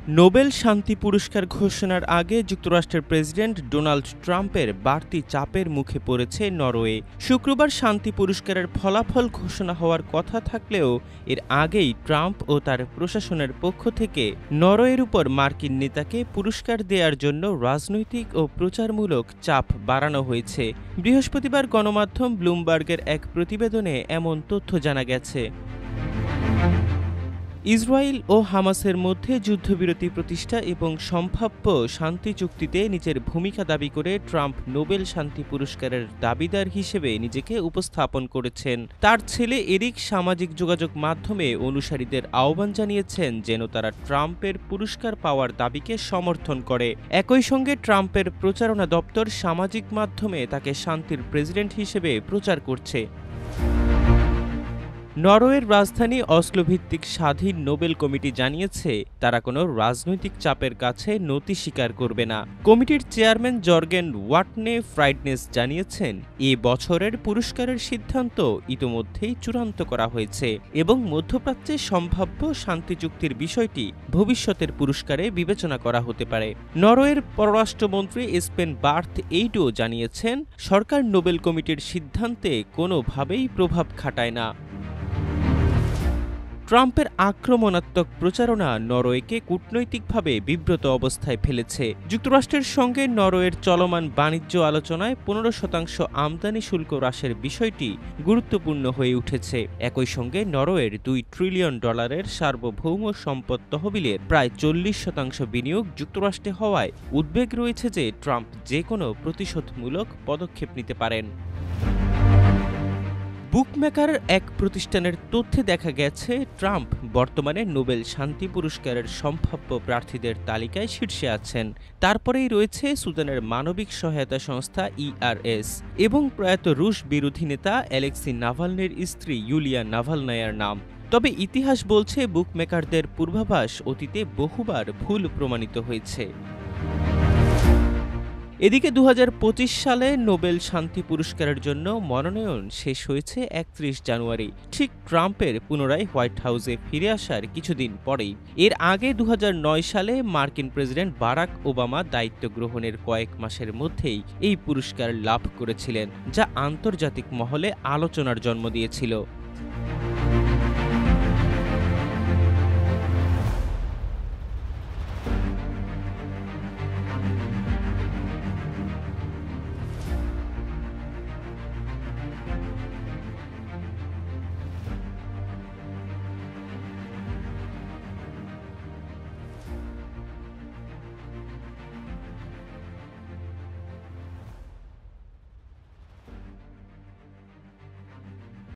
Nobel শান্তি পুরস্কার ঘোষণার আগে যুক্তরাষ্ট্রের প্রেসিডেন্ট ডোনাল্ড ট্রাম্পের বাড়তি চাপের মুখে পড়েছে নরওয়ে। শুক্রবার শান্তি পুরস্কারের ফলাফল ঘোষণা হওয়ার কথা থাকলেও এর আগেই ট্রাম্প ও তার প্রশাসনের পক্ষ থেকে নরওয়ের উপর মার্কিন নেতাকে পুরস্কার দেওয়ার জন্য রাজনৈতিক ও প্রচারমূলক চাপ বাড়ানো হয়েছে। বৃহস্পতিবার গণমাধ্যম ব্লুমবার্গের এক প্রতিবেদনে এমন তথ্য জানা গেছে। ইসরায়েল ও হামাসের মধ্যে যুদ্ধবিরতি প্রতিষ্ঠা এবং সম্ভাব্য শান্তি চুক্তিতে নিজের ভূমিকা দাবি করে ট্রাম্প নোবেল শান্তি পুরস্কারের দাবিদার হিসেবে নিজেকে উপস্থাপন করেছেন। তার ছেলে এরিক সামাজিক যোগাযোগ মাধ্যমে অনুসারীদের আহ্বান জানিয়েছেন যেন তারা ট্রাম্পের পুরস্কার পাওয়ার দাবিকে সমর্থন করে। একই সঙ্গে ট্রাম্পের প্রচারণা দপ্তর সামাজিক মাধ্যমে তাকে শান্তির প্রেসিডেন্ট হিসেবে প্রচার করছে। নরওয়ের রাজধানী অসলো ভিত্তিক স্বাধীন নোবেল কমিটি জানিয়েছে তারা কোনো রাজনৈতিক চাপের কাছে নতি স্বীকার করবে না। কমিটির চেয়ারম্যান জর্গেন ওয়াটনে ফ্রাইডনেস জানিয়েছেন এ বছরের পুরস্কারের সিদ্ধান্ত ইতোমধ্যেই চূড়ান্ত করা হয়েছে এবং মধ্যপ্রাচ্যে সম্ভাব্য শান্তি চুক্তির বিষয়টি ভবিষ্যতের পুরস্কারে বিবেচনা করা হতে পারে। নরওয়ের পররাষ্ট্রমন্ত্রী স্পেন বার্থ এইডো জানিয়েছেন সরকার নোবেল কমিটির সিদ্ধান্তে কোনোভাবেই প্রভাব খাটায় না। ট্রাম্পের আক্রমণাত্মক প্রচারণা নরওয়েকে কূটনৈতিকভাবে বিব্রত অবস্থায় ফেলেছে। যুক্তরাষ্ট্রের সঙ্গে নরওয়ের চলমান বাণিজ্য আলোচনায় ১৫% আমদানি শুল্ক হ্রাসের বিষয়টি গুরুত্বপূর্ণ হয়ে উঠেছে। একই সঙ্গে নরওয়ের $2 ট্রিলিয়ন সার্বভৌম সম্পদ তহবিলের প্রায় ৪০% বিনিয়োগ যুক্তরাষ্ট্রে হওয়ায় উদ্বেগ রয়েছে যে ট্রাম্প যে কোনো প্রতিশোধমূলক পদক্ষেপ নিতে পারেন। বুকমেকার এক প্রতিষ্ঠানের তথ্যে দেখা গেছে ট্রাম্প বর্তমানে নোবেল শান্তি পুরস্কারের সম্ভাব্য প্রার্থীদের তালিকায় শীর্ষে আছেন। তারপরেই রয়েছে সুদানের মানবিক সহায়তা সংস্থা ইআরএস এবং প্রয়াত রুশ বিরোধী নেতা অ্যালেক্সি নাভালনির স্ত্রী ইউলিয়া নাভালনায়ার নাম। তবে ইতিহাস বলছে বুকমেকারদের পূর্বাভাস অতীতে বহুবার ভুল প্রমাণিত হয়েছে। এদিকে ২০২৫ সালে নোবেল শান্তি পুরস্কারের জন্য মনোনয়ন শেষ হয়েছে ৩১ জানুয়ারি, ঠিক ট্রাম্পের পুনরায় হোয়াইট হাউসে ফিরে আসার কিছুদিন পরেই। এর আগে ২০০৯ সালে মার্কিন প্রেসিডেন্ট বারাক ওবামা দায়িত্ব গ্রহণের কয়েক মাসের মধ্যেই এই পুরস্কার লাভ করেছিলেন, যা আন্তর্জাতিক মহলে আলোচনার জন্ম দিয়েছিল।